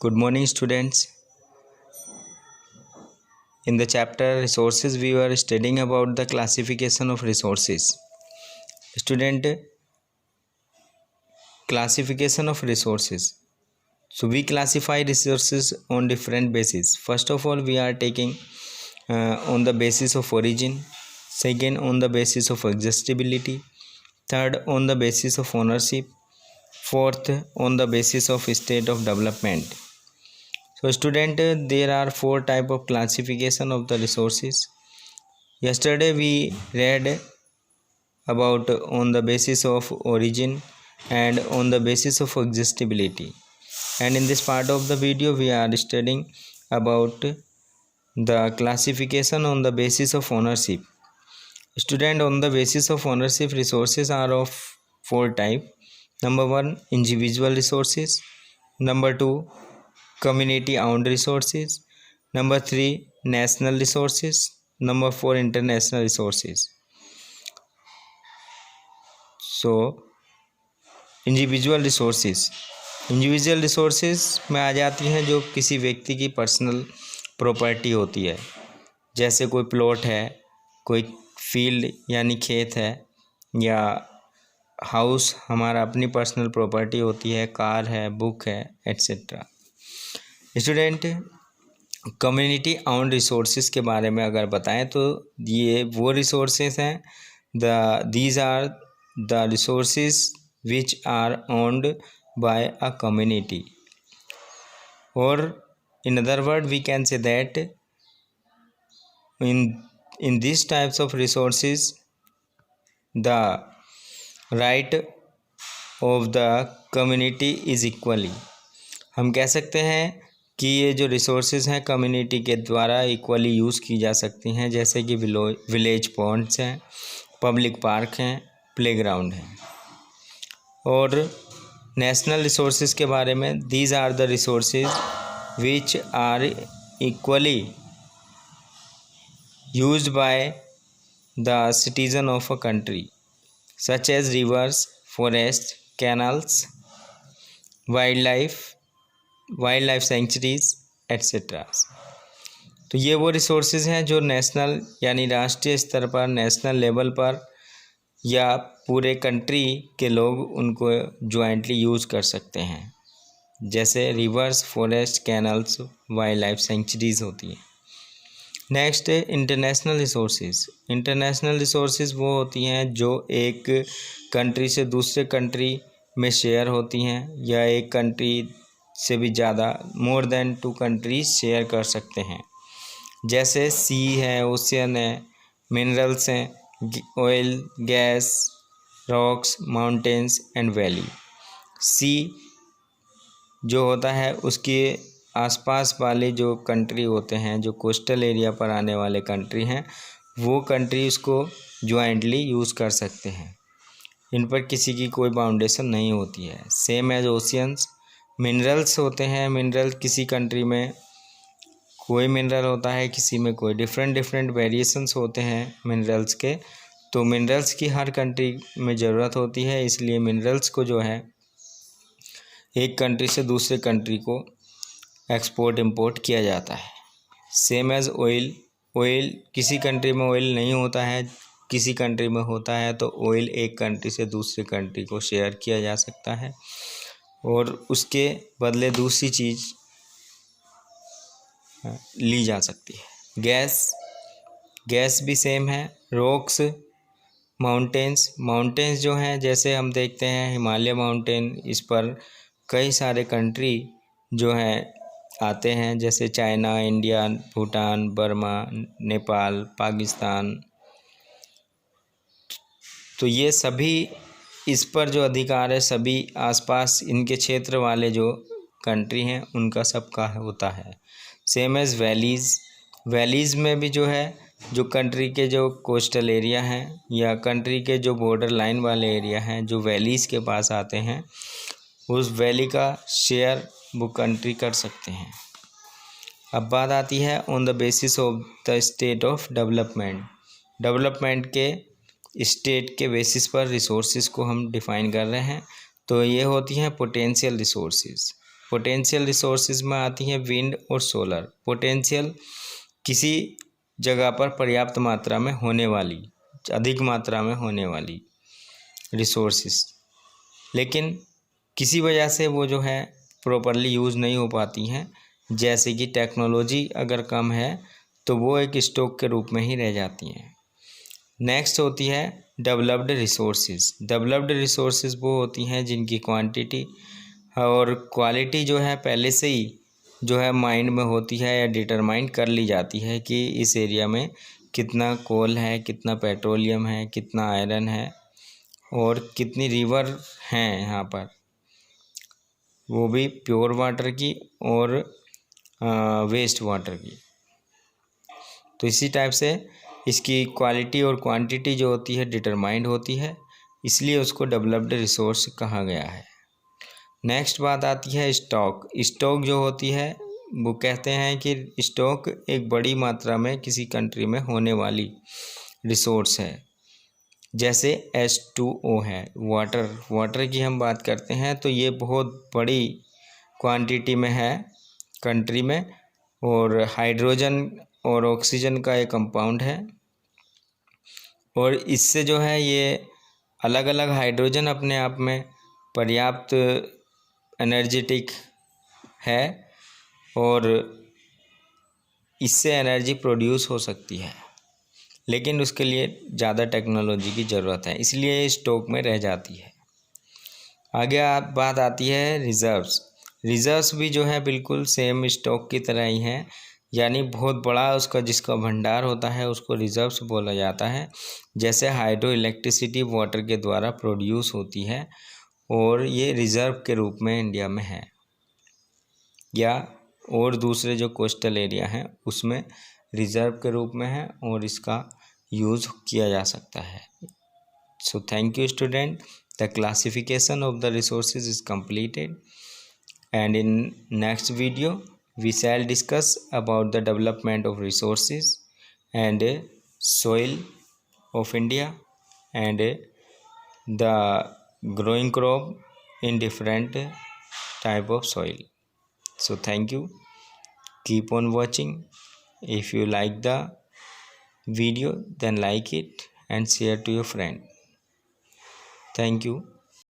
Good morning, students. In the chapter resources, we were studying about the classification of resources. Student, classification of resources. So we classify resources on different bases. First of all, we are taking on the basis of origin. Second, on the basis of exhaustibility. Third, on the basis of ownership. Fourth, on the basis of state of development. So student, there are four type of classification of the resources. Yesterday we read about on the basis of origin and on the basis of exhaustibility, and in this part of the video we are studying about the classification on the basis of ownership. Student, on the basis of ownership, resources are of four type. Number one, individual resources. Number two, community owned resources. Number three, national resources. Number four, international resources. So individual resources में आ जाती हैं जो किसी व्यक्ति की personal property होती है, जैसे कोई प्लॉट है, कोई फील्ड यानी खेत है, या हाउस हमारा अपनी पर्सनल प्रॉपर्टी होती है, कार है, बुक है, etcetera. Student, community owned resources के बारे में अगर बताएं तो ये वो रिसोर्सेज हैं, these are the resources which are owned by a community, or in other word we can say that in these types of resources the right of the community is equally। हम कह सकते हैं कि ये जो resources हैं community के द्वारा इक्वली यूज़ की जा सकती हैं, जैसे कि विलेज पॉन्ड्स हैं, पब्लिक पार्क हैं, प्लेग्राउंड हैं। और नेशनल रिसोर्सेज के बारे में, these are the resources which are equally used by the citizen of a country, such as rivers, forest, canals, wild life sanctuaries etcetera. तो ये वो रिसोर्सेज हैं जो नेशनल यानी राष्ट्रीय स्तर पर, नेशनल लेवल पर या पूरे कंट्री के लोग उनको जॉइंटली यूज़ कर सकते हैं, जैसे reverse, forest, canals, wild life centuries होती हैं। नेक्स्ट है इंटरनेशनल रिसोर्सेज। इंटरनेशनल रिसोर्सेज वो होती हैं जो एक कंट्री से दूसरे कंट्री में शेयर होती हैं, या एक कंट्री से भी ज़्यादा, मोर देन 2 कंट्रीज शेयर कर सकते हैं, जैसे सी है, ओशियन है, मिनरल्स हैं, oil, gas, rocks, mountains and valley. Sea जो होता है उसके आसपास वाले जो कंट्री होते हैं, जो कोस्टल एरिया पर आने वाले कंट्री हैं, वो कंट्री उसको जॉइंटली यूज़ कर सकते हैं, इन पर किसी की कोई बाउंडेशन नहीं होती है। Same as oceans. मिनरल्स होते हैं, मिनरल किसी कंट्री में कोई मिनरल होता है, किसी में कोई, डिफरेंट वेरिएशंस होते हैं मिनरल्स के। तो मिनरल्स की हर कंट्री में ज़रूरत होती है, इसलिए मिनरल्स को जो है एक कंट्री से दूसरे कंट्री को एक्सपोर्ट इंपोर्ट किया जाता है। सेम एज ऑयल किसी कंट्री में ऑयल नहीं होता है, किसी कंट्री में होता है, तो ऑयल एक कंट्री से दूसरे कंट्री को शेयर किया जा सकता है और उसके बदले दूसरी चीज़ ली जा सकती है। गैस भी सेम है। रॉक्स, माउंटेन्स जो हैं, जैसे हम देखते हैं हिमालय माउंटेन, इस पर कई सारे कंट्री जो हैं आते हैं, जैसे China, India, Bhutan, Burma, Nepal, Pakistan. तो ये सभी, इस पर जो अधिकार है सभी आसपास इनके क्षेत्र वाले जो कंट्री हैं उनका सबका होता है। सेम एज वैलीज़ में भी जो है, जो कंट्री के जो कोस्टल एरिया हैं या कंट्री के जो बॉर्डर लाइन वाले एरिया हैं, जो वैलीज़ के पास आते हैं, उस वैली का शेयर वो कंट्री कर सकते हैं। अब बात आती है on the basis of the state of development के स्टेट के बेसिस पर रिसोर्सेज को हम डिफ़ाइन कर रहे हैं। तो ये होती हैं पोटेंशियल रिसोर्सेज। पोटेंशियल रिसोर्सेज में आती हैं विंड और सोलर। पोटेंशियल किसी जगह पर पर्याप्त मात्रा में होने वाली, अधिक मात्रा में होने वाली रिसोर्सेज, लेकिन किसी वजह से वो जो है प्रॉपरली यूज़ नहीं हो पाती हैं। जैसे कि टेक्नोलॉजी अगर कम है तो वो एक स्टॉक के रूप में ही रह जाती हैं। नेक्स्ट होती है डेवलप्ड रिसोर्सेज। डेवलप्ड रिसोर्सेज वो होती हैं जिनकी क्वांटिटी और क्वालिटी जो है पहले से ही जो है माइंड में होती है या डिटरमाइन कर ली जाती है कि इस एरिया में कितना कोल है, कितना पेट्रोलियम है, कितना आयरन है और कितनी रिवर हैं यहाँ पर, वो भी प्योर वाटर की और वेस्ट वाटर की। तो इसी टाइप से इसकी क्वालिटी और क्वांटिटी जो होती है डिटरमाइंड होती है, इसलिए उसको डेवलप्ड रिसोर्स कहा गया है। नेक्स्ट बात आती है स्टॉक। स्टॉक जो होती है वो कहते हैं कि स्टॉक एक बड़ी मात्रा में किसी कंट्री में होने वाली रिसोर्स है। जैसे H2O है, वाटर की हम बात करते हैं तो ये बहुत बड़ी क्वांटिटी में है कंट्री में, और हाइड्रोजन और ऑक्सीजन का एक कंपाउंड है, और इससे जो है ये अलग अलग हाइड्रोजन अपने आप में पर्याप्त एनर्जेटिक है और इससे एनर्जी प्रोड्यूस हो सकती है, लेकिन उसके लिए ज़्यादा टेक्नोलॉजी की ज़रूरत है, इसलिए ये स्टॉक में रह जाती है। आगे बात आती है रिज़र्व्स। रिज़र्व्स भी जो है बिल्कुल सेम स्टॉक की तरह ही हैं, यानी बहुत बड़ा उसका जिसका भंडार होता है उसको रिज़र्व्स बोला जाता है। जैसे हाइड्रो इलेक्ट्रिसिटी वाटर के द्वारा प्रोड्यूस होती है और ये रिज़र्व के रूप में इंडिया में है, या और दूसरे जो कोस्टल एरिया हैं उसमें रिज़र्व के रूप में है और इसका यूज़ किया जा सकता है। So thank you student, the classification of the resources is completed, and in next video we shall discuss about the development of resources and soil of India and the growing crop in different type of soil. So thank you, keep on watching. If you like the video then like it and share to your friend. Thank you.